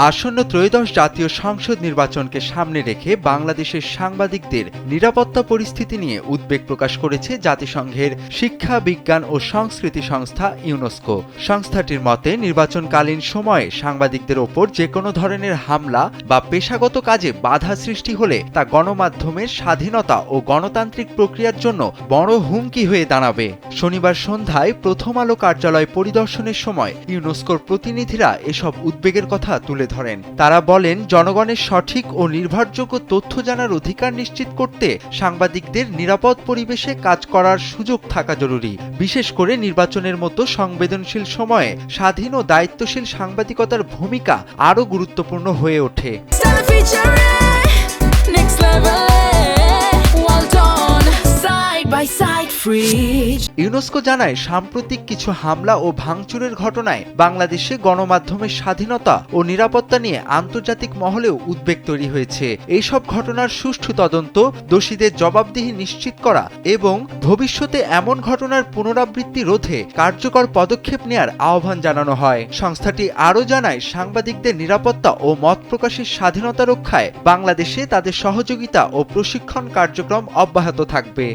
আসন্ন ত্রয়োদশ জাতীয় সংসদ নির্বাচনকে সামনে রেখে বাংলাদেশের সাংবাদিকদের নিরাপত্তা পরিস্থিতি নিয়ে উদ্বেগ প্রকাশ করেছে জাতিসংঘের শিক্ষা, বিজ্ঞান ও সংস্কৃতি সংস্থা ইউনেস্কো। সংস্থাটির মতে, নির্বাচনকালীন সময়ে সাংবাদিকদের ওপর যে কোনো ধরনের হামলা বা পেশাগত কাজে বাধা সৃষ্টি হলে তা গণমাধ্যমের স্বাধীনতা ও গণতান্ত্রিক প্রক্রিয়ার জন্য বড় হুমকি হয়ে দাঁড়াবে। শনিবার সন্ধ্যায় প্রথম আলো কার্যালয় পরিদর্শনের সময় ইউনেস্কোর প্রতিনিধিরা এসব উদ্বেগের কথা তুলে ধরেন। তারা বলেন, জনগণের সঠিক ও নির্ভরযোগ্য তথ্য জানার অধিকার নিশ্চিত করতে সাংবাদিকদের নিরাপদ পরিবেশে কাজ করার সুযোগ থাকা জরুরি। বিশেষ করে নির্বাচনের মতো সংবেদনশীল সময়ে স্বাধীন ও দায়িত্বশীল সাংবাদিকতার ভূমিকা আরও গুরুত্বপূর্ণ হয়ে ওঠে। ইউনেস্কো জানায়, সাম্প্রতিক কিছু হামলা ও ভাঙচুরের ঘটনায় বাংলাদেশে গণমাধ্যমের স্বাধীনতা ও নিরাপত্তা নিয়ে আন্তর্জাতিক মহলেও উদ্বেগ তৈরি হয়েছে। এইসব ঘটনার সুষ্ঠু তদন্ত, দোষীদের জবাবদিহি নিশ্চিত করা এবং ভবিষ্যতে এমন ঘটনার পুনরাবৃত্তি রোধে কার্যকর পদক্ষেপ নেয়ার আহ্বান জানানো হয়। সংস্থাটি আরও জানায়, সাংবাদিকদের নিরাপত্তা ও মত প্রকাশের স্বাধীনতা রক্ষায় বাংলাদেশে তাদের সহযোগিতা ও প্রশিক্ষণ কার্যক্রম অব্যাহত থাকবে।